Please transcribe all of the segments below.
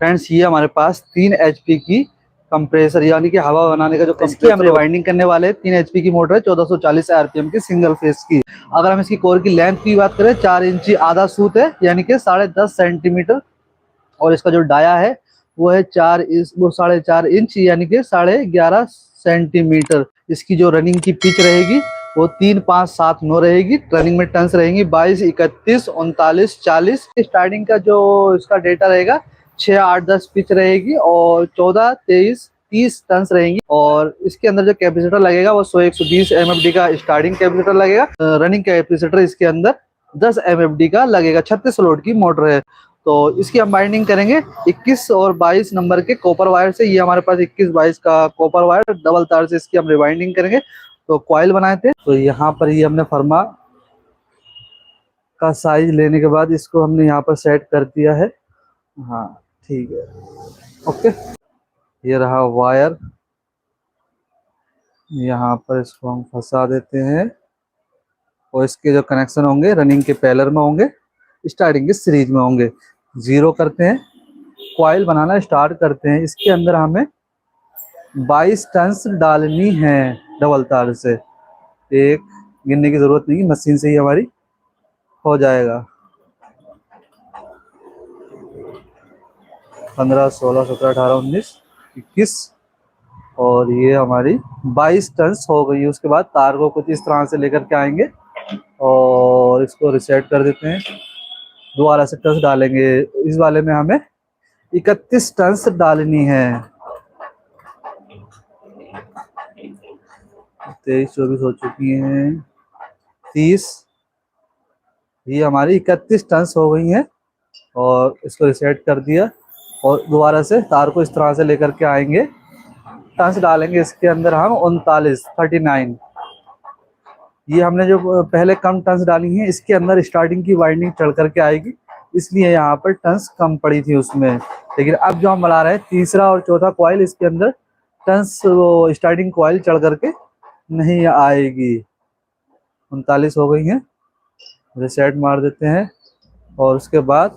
Friends ये हमारे पास 3 HP की कंप्रेसर यानी कि हवा बनाने का जो इसकी हम रिवाइंडिंग करने वाले हैं। 3 HP की मोटर है, 1440 RPM की सिंगल फेस की। अगर हम इसकी कोर की लेंथ की बात करें, 4 इंची आधा सूत है यानी कि 10.5 सेंटीमीटर। और इसका जो डाया है वो है 4.5 इंच यानी कि 11.5 सेंटीमीटर। इसकी जो रनिंग की पिच रहेगी वो 3, 5, 7, 9 रहेगी। रनिंग में टन्स रहेंगी 22, 31, 39, 40। स्टार्टिंग का जो इसका डेटा रहेगा 6, 8, 10 पिच रहेगी और 14, 23, 30 टन्स रहेंगी। और इसके अंदर जो कैपेसिटर लगेगा वो 100, 120 MFD का स्टार्टिंग कैपेसिटर लगेगा। रनिंग कैपेसिटर इसके अंदर 10 MFD का लगेगा। 36 वोल्ट की मोटर है। तो इसकी हम बाइंडिंग करेंगे 21 और 22 नंबर के कॉपर वायर से। ये हमारे पास 21, 22 का कॉपर वायर डबल तार से इसकी हम रिवाइंडिंग करेंगे। तो कॉइल बनाए थे, तो यहाँ पर ये हमने फर्मा का साइज लेने के बाद इसको हमने यहाँ पर सेट कर दिया है। हाँ ठीक है, ओके। ये रहा वायर, यहाँ पर इसको हम फंसा देते हैं। और इसके जो कनेक्शन होंगे रनिंग के पैरेलल में होंगे, स्टार्टिंग के सीरीज में होंगे। 0 करते हैं, कॉइल बनाना स्टार्ट करते हैं। इसके अंदर हमें 22 टन्स डालनी है डबल तार से। एक गिनने की जरूरत नहीं, मशीन से ही हमारी हो जाएगा। 15, 16, 17, 18, 19, 21 और ये हमारी 22 टन्स हो गई। उसके बाद तार को कुछ इस तरह से लेकर के आएंगे और इसको रिसेट कर देते हैं। दोबारा से टन्स डालेंगे। इस वाले में हमें 31 टन्स डालनी है। 23, 24 हो चुकी हैं, 30। ये हमारी 31 टन्स हो गई हैं और इसको रिसेट कर दिया। और दोबारा से तार को इस तरह से लेकर के आएंगे, टन्स डालेंगे इसके अंदर हम 39। ये हमने जो पहले कम टन्स डाली हैं, इसके अंदर स्टार्टिंग की वाइंडिंग चढ़ करके आएगी, इसलिए यहाँ पर टन्स कम पड़ी थी उसमें। लेकिन अब जो हम बना रहे हैं तीसरा और चौथा कॉइल, इसके अंदर टन्स वो स्टार्टिंग कॉइल चढ़ करके नहीं आएगी। 39 हो गई हैं, रिसेट मार देते हैं और उसके बाद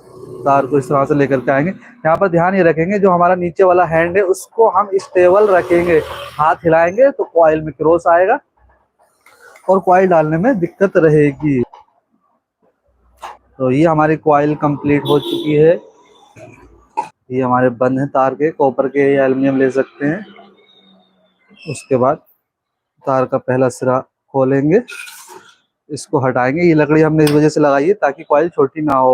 तार को इस तरह से लेकर के आएंगे। यहाँ पर ध्यान ये रखेंगे, जो हमारा नीचे वाला हैंड है उसको हम स्टेबल रखेंगे। हाथ हिलाएंगे तो कॉइल में क्रॉस आएगा और कॉइल डालने में दिक्कत रहेगी। तो ये हमारी कॉइल कंप्लीट हो चुकी है। ये हमारे बंद हैं तार के, कॉपर के या एल्युमिनियम ले सकते हैं। उसके बाद तार का पहला सिरा खोलेंगे, इसको हटाएंगे। ये लकड़ी हमने इस वजह से लगाई है ताकि कॉइल छोटी ना हो,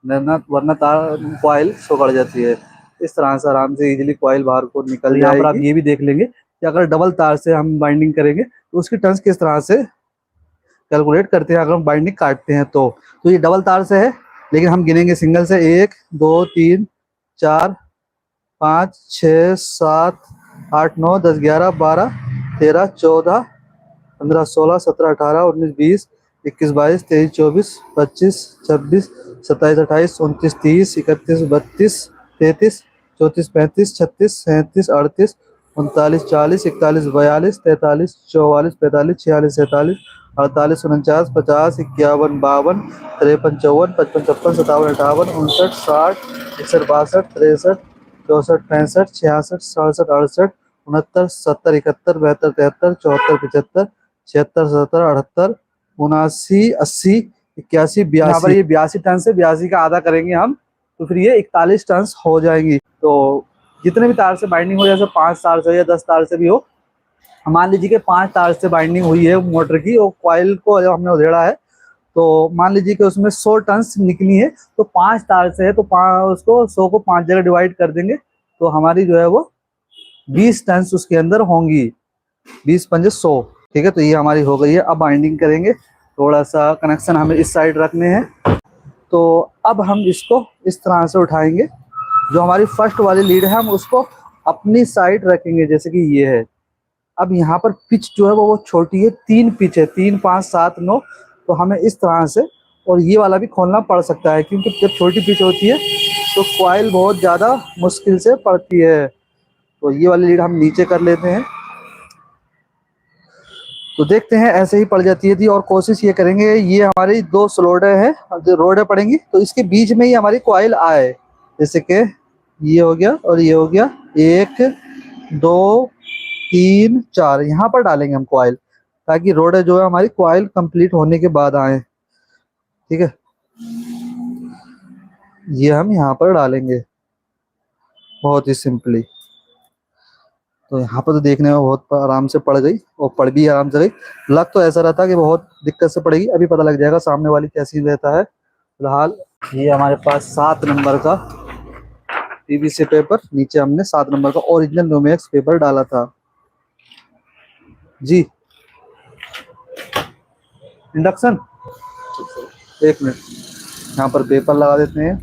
वरना तार कॉइल सुगड़ जाती है। इस तरह से आराम से इजीली कॉइल बाहर को निकल जाएगी। यहाँ पर आप ये भी देख लेंगे कि अगर डबल तार से हम बाइंडिंग करेंगे तो उसकी टर्न्स किस तरह से कैलकुलेट करते हैं अगर हम बाइंडिंग काटते हैं तो ये डबल तार से है, लेकिन हम गिनेंगे सिंगल से। 1, 2, 3, 4, 5, 6, 7, 8, 9, 10, 11, 12, 13, 14, 15, 16, 17, 18, 19, 20, 21, 22, 23, 24, 25, 26, 27, 28, 29, 30, 31, 32, 33, 34, 35, 36, 37, 38, 39, 40, 41, 42, 43, 44, 45, 46, 47, 48, 49, 50, 51, 52, 53, 54, 55, 56, 57, 58, 59, 60, 61, 62, 63, 64, 65, 66, 67, 68, 69, 70, 71, 72, 73, 74, 75, 76, 77, 78, 79, 80, 81, 82। यहाँ पर ये 82 टन से 82 का आधा करेंगे हम, तो फिर ये 41 टन हो जाएंगी। तो जितने भी तार से बाइंडिंग हो, जैसे 5 तार से या 10 तार से भी हो, मान लीजिए कि 5 तार से बाइंडिंग हुई है मोटर की और कॉइल को जब हमने उधेड़ा है तो मान लीजिए कि उसमें 100 टन निकली है, तो 5 तार से है तो उसको 100 को 5 जगह डिवाइड कर देंगे तो हमारी जो है वो 20 टन उसके अंदर होंगी। 20 पंजे 100, ठीक है। तो ये हमारी हो गई है। अब बाइंडिंग करेंगे। थोड़ा सा कनेक्शन हमें इस साइड रखने हैं। तो अब हम इसको इस तरह से उठाएंगे। जो हमारी फर्स्ट वाली लीड है हम उसको अपनी साइड रखेंगे, जैसे कि ये है। अब यहाँ पर पिच जो है वो छोटी है, 3 पिच है, 3, 5, 7, 9। तो हमें इस तरह से, और ये वाला भी खोलना पड़ सकता है क्योंकि जब छोटी पिच होती है तो कॉइल बहुत ज़्यादा मुश्किल से पड़ती है। तो ये वाली लीड हम नीचे कर लेते हैं। तो देखते हैं ऐसे ही पड़ जाती है थी। और कोशिश ये करेंगे, ये हमारी 2 स्लोडे हैं जो रोडें पड़ेंगी तो इसके बीच में ही हमारी कॉइल आए, जैसे कि ये हो गया और ये हो गया, 1 2 3 4 यहाँ पर डालेंगे हम कॉइल, ताकि रोड जो है हमारी कॉइल कंप्लीट होने के बाद आए। ठीक है, ये हम यहाँ पर डालेंगे बहुत ही सिंपली। तो यहाँ पर तो देखने में बहुत आराम से पड़ गई और पड़ भी आराम से गई। लग तो ऐसा रहता कि बहुत दिक्कत से पड़ेगी, अभी पता लग जाएगा सामने वाली कैसी रहता है। फिलहाल ये हमारे पास 7 नंबर का पीवीसी पेपर, नीचे हमने 7 नंबर का ओरिजिनल नोमेक्स पेपर डाला था जी। इंडक्शन, एक मिनट, यहाँ पर पेपर लगा देते हैं।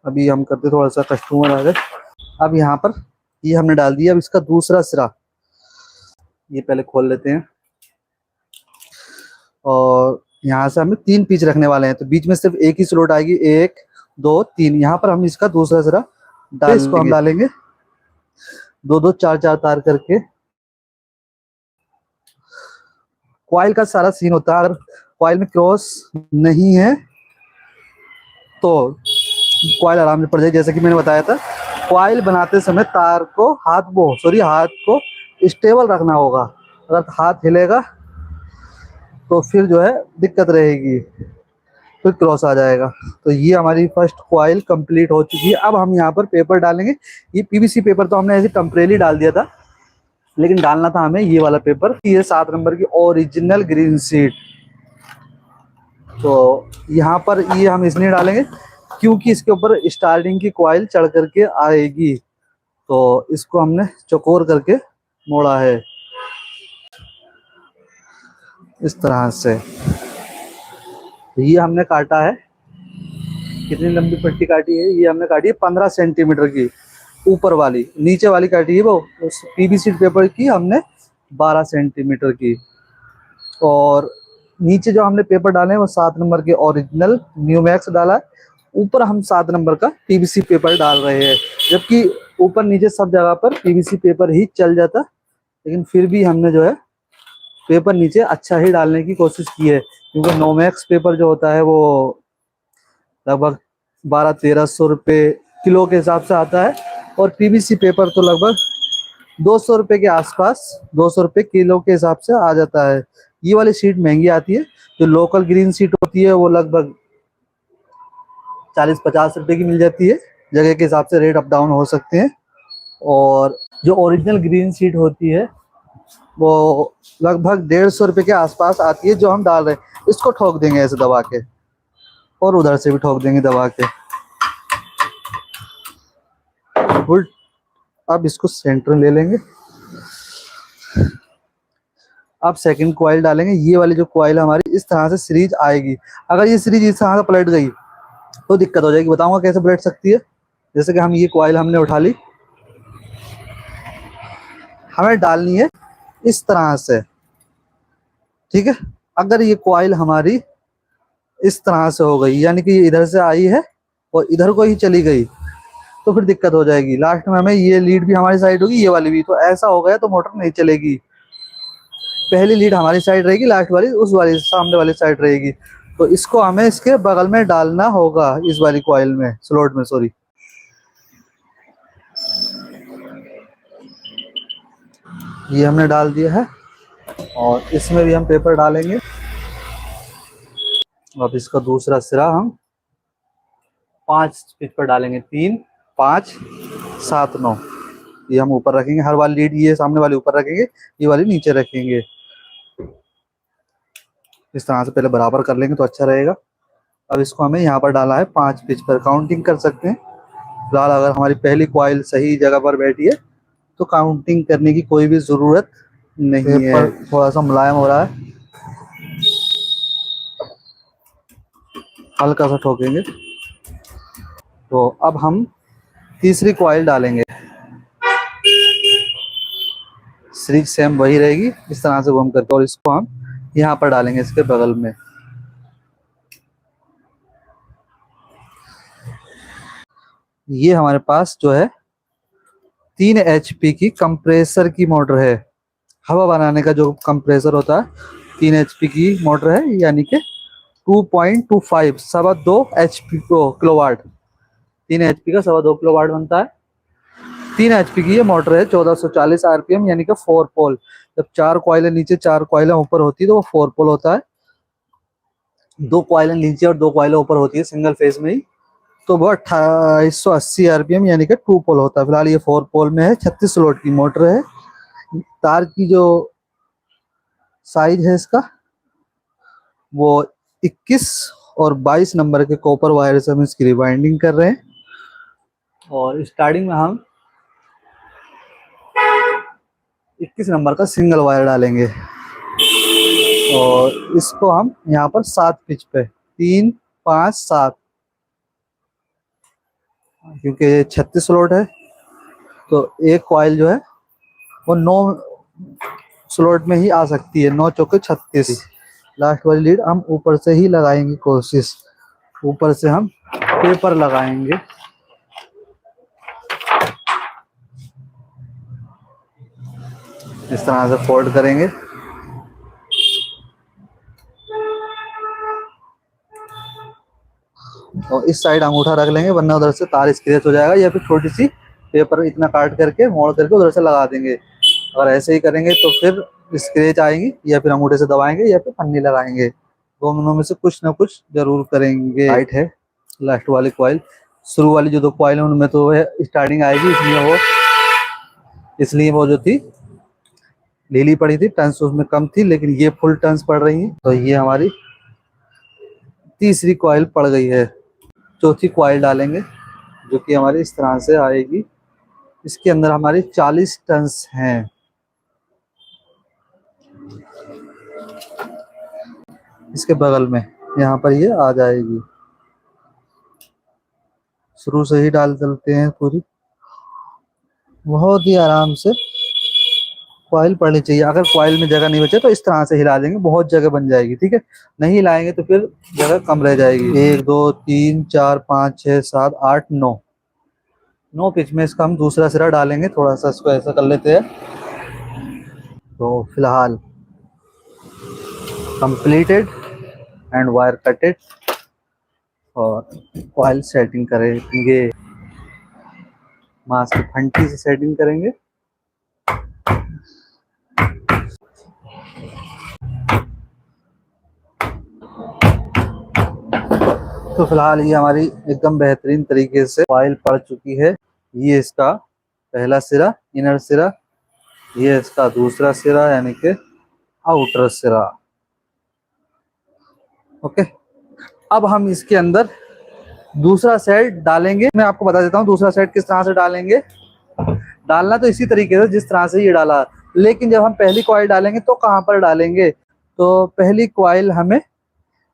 अभी हम करते थोड़ा सा, कस्टमर आ गए। अब यहाँ पर ये हमने डाल दिया। अब इसका दूसरा सिरा ये पहले खोल लेते हैं, और यहाँ से हमें 3 पीच रखने वाले हैं, तो बीच में सिर्फ एक ही स्लॉट आएगी, 1 2 3। यहाँ पर हम इसका दूसरा सिरा इसको हम डालेंगे 2 2 4 4 तार करके। कॉइल का सारा सीन होता है, अगर कॉइल में क्रॉस नहीं है तो कॉइल आराम से पड़ जाए। जैसे कि मैंने बताया था, कॉइल बनाते समय तार को हाथ को स्टेबल रखना होगा। अगर हाथ हिलेगा तो फिर जो है दिक्कत रहेगी, फिर क्रॉस आ जाएगा। तो ये हमारी फर्स्ट कॉइल कंप्लीट हो चुकी है। अब हम यहाँ पर पेपर डालेंगे। ये पीवीसी पेपर तो हमने ऐसे टेम्परेरी डाल दिया था, लेकिन डालना था हमें ये वाला पेपर। ये 7 नंबर की ओरिजिनल ग्रीन शीट। तो यहाँ पर ये हम इसलिए डालेंगे क्योंकि इसके ऊपर स्टार्टिंग की कॉइल चढ़ करके आएगी, तो इसको हमने चौकोर करके मोड़ा है इस तरह से। ये हमने काटा है, कितनी लंबी पट्टी काटी है, ये हमने काटी है 15 सेंटीमीटर की ऊपर वाली। नीचे वाली काटी है वो उस पीवीसी पेपर की हमने 12 सेंटीमीटर की। और नीचे जो हमने पेपर डाले हैं वो 7 नंबर के ओरिजिनल न्यूमैक्स डाला है। ऊपर हम 7 नंबर का पीवीसी पेपर डाल रहे हैं, जबकि ऊपर नीचे सब जगह पर पीवीसी पेपर ही चल जाता, लेकिन फिर भी हमने जो है पेपर नीचे अच्छा ही डालने की कोशिश की है, क्योंकि नोमैक्स पेपर जो होता है वो लगभग 1200-1300 रुपये किलो के हिसाब से आता है, और पीवीसी पेपर तो लगभग 200 रुपये के आसपास, 200 रुपये किलो के हिसाब से आ जाता है। ये वाली शीट महंगी आती है। जो लोकल ग्रीन शीट होती है वो लगभग 40-50 रुपये की मिल जाती है। जगह के हिसाब से रेट अप डाउन हो सकते हैं। और जो ओरिजिनल ग्रीन शीट होती है वो लगभग 150 रुपये के आसपास आती है, जो हम डाल रहे हैं। इसको ठोक देंगे ऐसे दबा के, और उधर से भी ठोक देंगे दबा के उल्ट। अब इसको सेंटर ले लेंगे। अब सेकंड कॉइल डालेंगे। ये वाली जो कॉइल हमारी इस तरह से सीरीज आएगी। अगर ये सीरीज इस तरह से पलट गई तो दिक्कत हो जाएगी। बताऊंगा कैसे पलट सकती है। जैसे कि हम ये कॉइल हमने उठा ली, हमें डालनी है इस तरह से, ठीक है। अगर ये कॉइल हमारी इस तरह से हो गई, यानी कि इधर से आई है और इधर को ही चली गई, तो फिर दिक्कत हो जाएगी। लास्ट में हमें ये लीड भी हमारी साइड होगी, ये वाली भी। तो ऐसा हो गया तो मोटर नहीं चलेगी। पहली लीड हमारी साइड रहेगी, लास्ट वाली उस वाली सामने वाली साइड रहेगी। तो इसको हमें इसके बगल में डालना होगा, इस वाली कॉइल में, स्लॉट में, सॉरी। ये हमने डाल दिया है, और इसमें भी हम पेपर डालेंगे। अब इसका दूसरा सिरा हम 5 पिच पर डालेंगे। 3 5 7 9 ये हम ऊपर रखेंगे। हर वाली लीड ये सामने वाली ऊपर रखेंगे, ये वाली नीचे रखेंगे। इस तरह से पहले बराबर कर लेंगे तो अच्छा रहेगा। अब इसको हमें यहाँ पर डाला है 5 पिच पर। काउंटिंग कर सकते हैं। फिलहाल अगर हमारी पहली कॉइल सही जगह पर बैठी है तो काउंटिंग करने की कोई भी जरूरत नहीं है। थोड़ा सा मुलायम हो रहा है, हल्का सा ठोकेंगे। तो अब हम तीसरी कॉइल डालेंगे। सीरीज सेम वही रहेगी, इस तरह से घूम करके, और इसको हम यहाँ पर डालेंगे इसके बगल में। ये हमारे पास जो है 3 HP की कंप्रेसर की मोटर है। हवा बनाने का जो कंप्रेसर होता है, 3 HP की मोटर है, यानी कि 2.25 2 HP किलोवाट। 3 HP का 2.25 किलोवाट बनता है। 3 HP की ये मोटर है, 1440 RPM यानी कि 4 पोल। जब 4 कॉइलें नीचे 4 कॉइलें ऊपर होती है तो वो 4 पोल होता है। 2 कॉइलें नीचे और 2 कॉइलें ऊपर होती है सिंगल फेज में ही, तो वो 2880 RPM यानी कि 2 पोल होता है। फिलहाल ये 4 पोल में है, 36 स्लॉट की मोटर है। तार की जो साइज है इसका वो 21 और 22 नंबर के कॉपर वायर से हम इसकी रिवाइंडिंग कर रहे हैं। और स्टार्टिंग में हम 21 नंबर का सिंगल वायर डालेंगे और इसको हम यहाँ पर 7 पिच पे 3 5 7, क्योंकि 36 स्लॉट है तो एक कॉइल जो है वो 9 स्लॉट में ही आ सकती है। 9 चौके 36। लास्ट वाली लीड हम ऊपर से ही लगाएंगे, कोशिश ऊपर से हम पेपर लगाएंगे। इस तरह से फोल्ड करेंगे। और इस साइड अंगूठा रख लेंगे वरना उधर से तार स्क्रैच हो जाएगा, या फिर छोटी सी पेपर इतना काट करके मोड़ करके उधर से लगा देंगे। अगर ऐसे ही करेंगे तो फिर स्क्रैच आएंगी, या फिर अंगूठे से दबाएंगे या फिर पन्नी लगाएंगे, दोनों में से कुछ ना कुछ जरूर करेंगे। टाइट है लास्ट वाली कॉइल, शुरू वाली जो 2 कॉइल है उनमें तो वह स्टार्टिंग आएगी, इसलिए वो जो थी ढीली पड़ी थी, टर्न्स उसमें कम थी, लेकिन ये फुल टर्न्स पड़ रही है। तो ये हमारी तीसरी कॉइल पड़ गई है। चौथी कॉइल डालेंगे जो कि हमारी इस तरह से आएगी। इसके अंदर हमारी 40 टर्न्स हैं। इसके बगल में यहाँ पर ये आ जाएगी। शुरू से ही डाल देते हैं पूरी, बहुत ही आराम से कॉइल पड़नी चाहिए। अगर कॉइल में जगह नहीं बचे तो इस तरह से हिला देंगे, बहुत जगह बन जाएगी। ठीक है, नहीं हिलाएंगे तो फिर जगह कम रह जाएगी। 1 2 3 4 5 6 7 8 9 पिच में इसका हम दूसरा सिरा डालेंगे। थोड़ा सा इसको ऐसा कर लेते हैं। तो फिलहाल कंप्लीटेड एंड वायर कटेड और कॉइल सेटिंग करेंगे। मास की फंटी से सेटिंग करेंगे। तो फिलहाल ये हमारी एकदम बेहतरीन तरीके से कॉइल पड़ चुकी है। ये इसका पहला सिरा, इनर सिरा, ये इसका दूसरा सिरा यानी कि आउटर सिरा। ओके, अब हम इसके अंदर दूसरा सेट डालेंगे। मैं आपको बता देता हूँ दूसरा सेट किस तरह से डालेंगे। डालना तो इसी तरीके से जिस तरह से ये डाला, लेकिन जब हम पहली कॉइल डालेंगे तो कहाँ पर डालेंगे। तो पहली कॉइल हमें,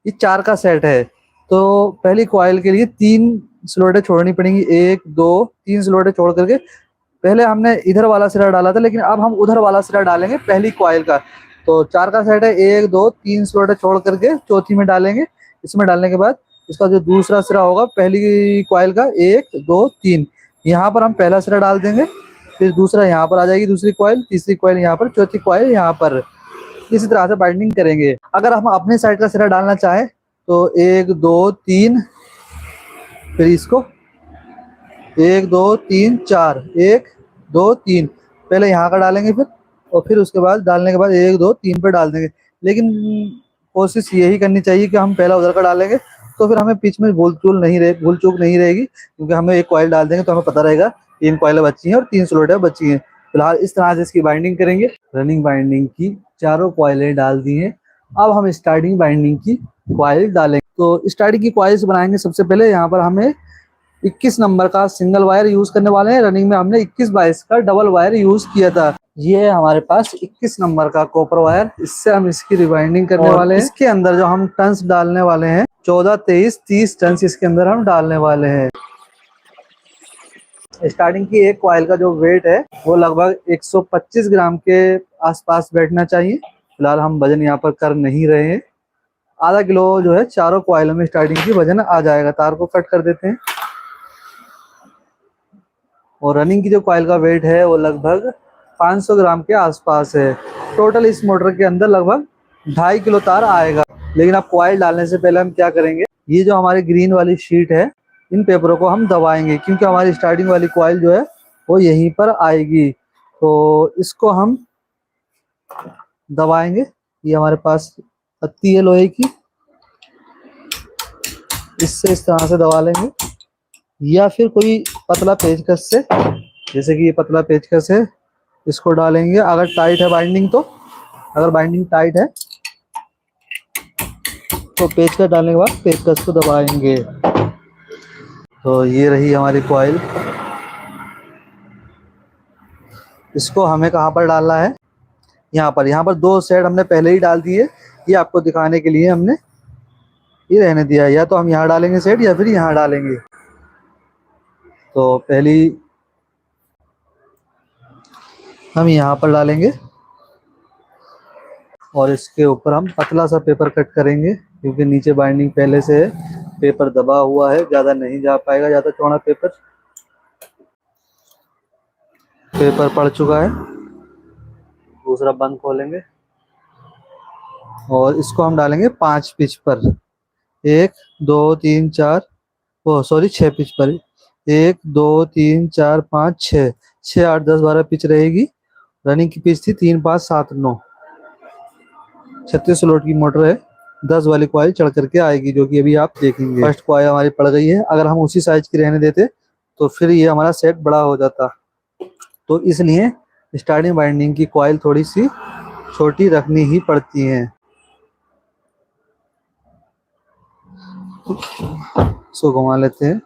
ये 4 का सेट है, तो पहली कॉइल के लिए 3 स्लॉटें छोड़नी पड़ेंगी। 1 2 3 स्लॉटें छोड़ करके, पहले हमने इधर वाला सिरा डाला था लेकिन अब हम उधर वाला सिरा डालेंगे पहली कॉइल का। तो 4 का सेट है, 1 2 3 स्लॉटें छोड़ करके चौथी में डालेंगे। इसमें डालने के बाद इसका जो दूसरा सिरा होगा पहली कॉइल का, 1 2 3, यहाँ पर हम पहला सिरा डाल देंगे। फिर दूसरा यहाँ पर आ जाएगी दूसरी कॉइल, तीसरी कॉइल यहाँ पर, चौथी कॉइल यहाँ पर। इसी तरह से बाइंडिंग करेंगे। अगर हम अपने साइड का सिरा डालना चाहें तो 1 2 3, फिर इसको 1 2 3 4, 1 2 3 पहले यहाँ का डालेंगे फिर, और फिर उसके बाद डालने के बाद 1 2 3 पे डाल देंगे। लेकिन कोशिश यही करनी चाहिए कि हम पहला उधर का डालेंगे तो फिर हमें बीच में भूल चूक नहीं रहेगी, क्योंकि हमें एक कॉइल डाल देंगे तो हमें पता रहेगा 3 कॉइलें बची हैं और 3 स्लॉटें बची हैं। फिलहाल इस तरह से इसकी बाइंडिंग करेंगे। रनिंग बाइंडिंग की चारों कॉइलें डाल दी हैं। अब हम स्टार्टिंग बाइंडिंग की कॉइल डालेंगे। तो स्टार्टिंग की कॉइल्स बनाएंगे। सबसे पहले यहाँ पर हमें 21 नंबर का सिंगल वायर यूज करने वाले हैं। रनिंग में हमने 21-22 का डबल वायर यूज किया था। ये है हमारे पास 21 नंबर का कॉपर वायर, इससे हम इसकी रिवाइंडिंग करने वाले हैं। इसके अंदर जो हम टर्न्स डालने वाले हैं 14 23 30 टर्न्स इसके अंदर हम डालने वाले हैं। स्टार्टिंग की एक कॉइल का जो वेट है वो लगभग 125 ग्राम के आसपास बैठना चाहिए। फिलहाल हम वजन यहाँ पर कर नहीं रहे हैं। आधा किलो जो है चारों कॉइलों में स्टार्टिंग की वजन आ जाएगा। तार को कट कर देते हैं। और रनिंग की जो कॉइल का वेट है वो लगभग 500 ग्राम के आसपास है। टोटल इस मोटर के अंदर लगभग 2.5 किलो तार आएगा। लेकिन अब कॉइल डालने से पहले हम क्या करेंगे, ये जो हमारी ग्रीन वाली शीट है इन पेपरों को हम दबाएंगे, क्योंकि हमारी स्टार्टिंग वाली कॉइल जो है वो यहीं पर आएगी। तो इसको हम दबाएंगे। ये हमारे पास पत्ती है लोहे की, इससे इस तरह से दबा लेंगे, या फिर कोई पतला पेचकस से, जैसे कि ये पतला पेचकस है, इसको डालेंगे। अगर टाइट है बाइंडिंग तो, अगर बाइंडिंग टाइट है तो पेचकस डालने के बाद पेचकस को दबाएंगे। तो ये रही हमारी कॉइल। इसको हमें कहाँ पर डालना है? यहाँ पर। यहाँ पर 2 सेट हमने पहले ही डाल दिए, ये आपको दिखाने के लिए हमने ये रहने दिया है। या तो हम यहाँ डालेंगे सेट या फिर यहाँ डालेंगे। तो पहली हम यहाँ पर डालेंगे और इसके ऊपर हम पतला सा पेपर कट करेंगे, क्योंकि नीचे बाइंडिंग पहले से है, पेपर दबा हुआ है, ज़्यादा नहीं जा पाएगा, ज़्यादा चौड़ा पेपर। पेपर पड़ चुका है। दूसरा बंद खोलेंगे और इसको हम डालेंगे 5 पिच पर। 1 2 3 4, ओ सॉरी 6 पिच पर। 1 2 3 4 5 6, 6 8 10 12 पिच रहेगी। रनिंग की पिच थी 3 5 7 9। 36 स्लॉट की मोटर है, 10 वाली कॉइल चढ़ करके आएगी, जो कि अभी आप देखेंगे। फर्स्ट कॉइल हमारी पड़ गई है। अगर हम उसी साइज की रहने देते तो फिर ये हमारा सेट बड़ा हो जाता। तो इसलिए स्टार्टिंग बाइंडिंग की कॉइल थोड़ी सी छोटी रखनी ही पड़ती है। इसको घुमा लेते हैं।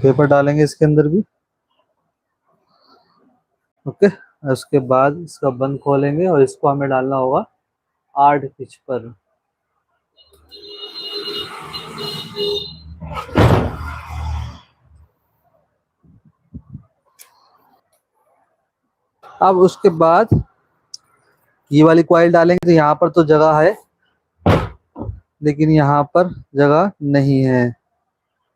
पेपर डालेंगे इसके अंदर भी। ओके, उसके बाद इसका बंद खोलेंगे और इसको हमें डालना होगा 8 पिच पर। अब उसके बाद ये वाली कॉइल डालेंगे। तो यहाँ पर तो जगह है, लेकिन यहाँ पर जगह नहीं है।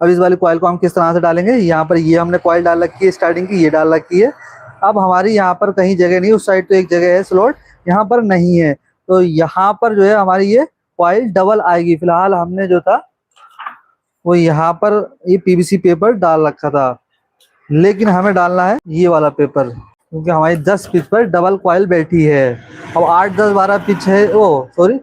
अब इस वाली कॉइल को हम किस तरह से डालेंगे? यहाँ पर ये हमने कॉइल डाल रखी है स्टार्टिंग की, ये डाल रखी है। अब हमारी यहाँ पर कहीं जगह नहीं, उस साइड तो एक जगह है स्लॉट, यहाँ पर नहीं है। तो यहाँ पर जो है हमारी ये कॉइल डबल आएगी। फिलहाल हमने जो था वो यहाँ पर ये पीवीसी पेपर डाल रखा था, लेकिन हमें डालना है ये वाला पेपर, क्योंकि हमारी 10 पिच पर डबल कॉइल बैठी है। अब 8 10 12 पिच है, ओ सॉरी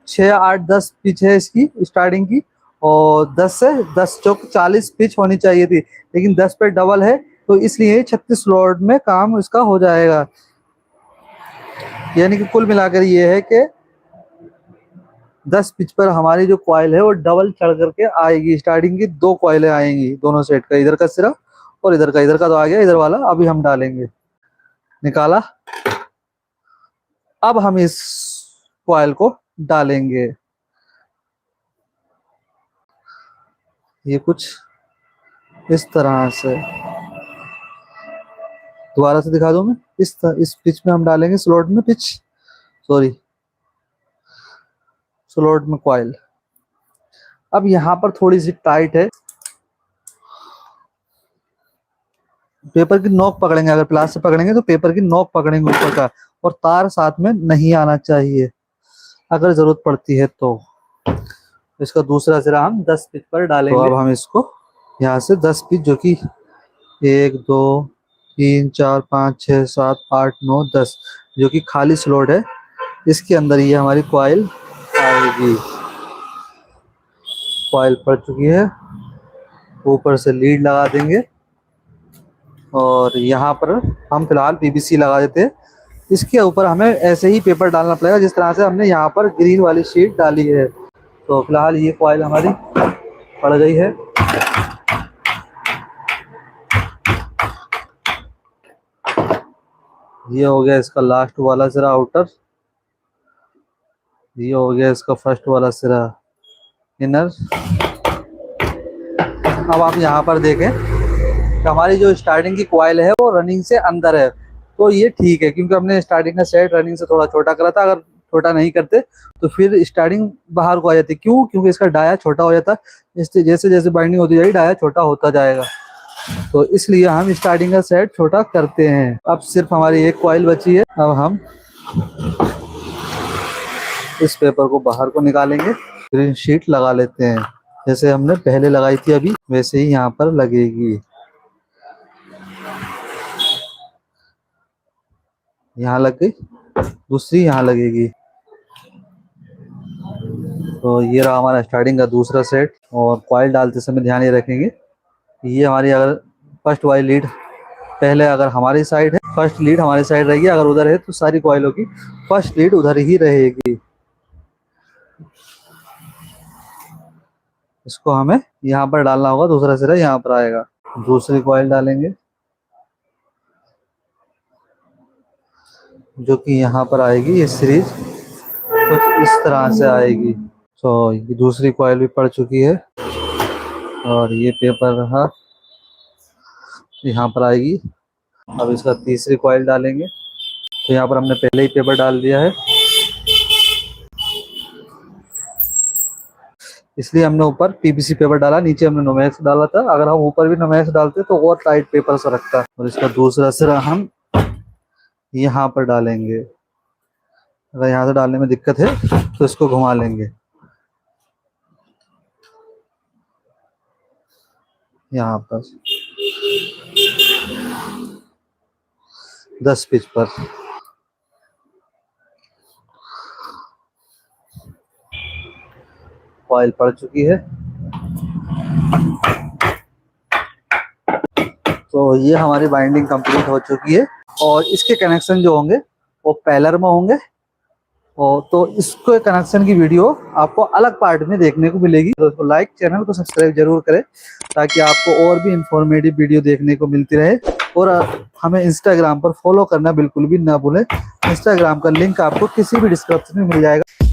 6 8 10 पिच है इसकी स्टार्टिंग की, और 10 से 10 चौक 40 पिच होनी चाहिए थी, लेकिन 10 पे डबल है, तो इसलिए 36 स्लॉट में काम इसका हो जाएगा। यानी कि कुल मिलाकर ये है कि 10 पिच पर हमारी जो कॉइल है वो डबल चढ़ करके आएगी। स्टार्टिंग की 2 कॉइलें आएंगी दोनों सेट का, इधर का सिरा और इधर का। इधर का तो आ गया, इधर वाला अभी हम डालेंगे। निकाला। अब हम इस कॉइल को डालेंगे। ये कुछ इस तरह से, दोबारा से दिखा दूं मैं। इस पिच में हम डालेंगे, स्लॉट में पिच, सॉरी स्लॉट में कॉइल। अब यहाँ पर थोड़ी सी टाइट है, पेपर की नोक पकड़ेंगे। अगर प्लास से पकड़ेंगे तो पेपर की नोक पकड़ेंगे ऊपर का, और तार साथ में नहीं आना चाहिए अगर जरूरत पड़ती है तो। इसका दूसरा सिरा हम 10 पिच पर डालेंगे। तो अब हम इसको यहाँ से 10 पिच, जो कि 1 2 3 4 5 6 7 8 9 10, जो कि खाली स्लॉट है, इसके अंदर ये हमारी कॉइल आएगी। कॉइल पड़ चुकी है, ऊपर से लीड लगा देंगे, और यहाँ पर हम फिलहाल पीवीसी लगा देते हैं। इसके ऊपर हमें ऐसे ही पेपर डालना पड़ेगा, जिस तरह से हमने यहाँ पर ग्रीन वाली शीट डाली है। तो फिलहाल ये कॉइल हमारी पड़ गई है। ये हो गया इसका लास्ट वाला सिरा आउटर, ये हो गया इसका फर्स्ट वाला सिरा इनर। अब आप यहाँ पर देखें कि हमारी जो स्टार्टिंग की कॉइल है वो रनिंग से अंदर है, तो ये ठीक है, क्योंकि हमने स्टार्टिंग का सेट रनिंग से थोड़ा छोटा करा था। अगर छोटा नहीं करते तो फिर स्टार्टिंग बाहर को आ जाती। क्यों? क्योंकि इसका डाया छोटा हो जाता, इससे जैसे जैसे बाइंडिंग होती जाएगी डाया छोटा होता जाएगा, तो इसलिए हम स्टार्टिंग का सेट छोटा करते हैं। अब सिर्फ हमारी एक कॉइल बची है। अब हम इस पेपर को बाहर को निकालेंगे, ग्रीन शीट लगा लेते हैं। जैसे हमने पहले लगाई थी अभी वैसे ही यहाँ पर लगेगी। यहाँ लग गई, दूसरी यहाँ लगेगी। तो ये रहा हमारा स्टार्टिंग का दूसरा सेट। और कॉइल डालते समय ध्यान ये रखेंगे, ये हमारी अगर फर्स्ट वाली लीड पहले अगर हमारी साइड है, फर्स्ट लीड हमारी साइड रहेगी, अगर उधर है तो सारी कॉइलों की फर्स्ट लीड उधर ही रहेगी। इसको हमें यहाँ पर डालना होगा, दूसरा सिरा यहाँ पर आएगा। दूसरी कॉइल डालेंगे जो कि यहाँ पर आएगी। ये सीरीज कुछ इस तरह से आएगी। तो ये दूसरी कॉइल भी पड़ चुकी है और ये पेपर रहा यहाँ पर आएगी। अब इसका तीसरी कॉइल डालेंगे। तो यहाँ पर हमने पहले ही पेपर डाल दिया है, इसलिए हमने ऊपर पीवीसी पेपर डाला, नीचे हमने नोमेक्स डाला था। अगर हम ऊपर भी नोमेक्स डालते तो और टाइट पेपर से रखता। और इसका दूसरा सिरा हम यहाँ पर डालेंगे। अगर यहाँ से डालने में दिक्कत है तो इसको घुमा लेंगे यहाँ पर 10 पिच पर। कॉइल पड़ चुकी है। तो ये हमारी बाइंडिंग कंप्लीट हो चुकी है और इसके कनेक्शन जो होंगे वो पैलर में होंगे। और तो इसको कनेक्शन की वीडियो आपको अलग पार्ट में देखने को मिलेगी। तो लाइक, चैनल को सब्सक्राइब जरूर करें ताकि आपको और भी इंफॉर्मेटिव वीडियो देखने को मिलती रहे। और हमें इंस्टाग्राम पर फॉलो करना बिल्कुल भी ना भूलें। इंस्टाग्राम का लिंक आपको किसी भी डिस्क्रिप्शन में मिल जाएगा।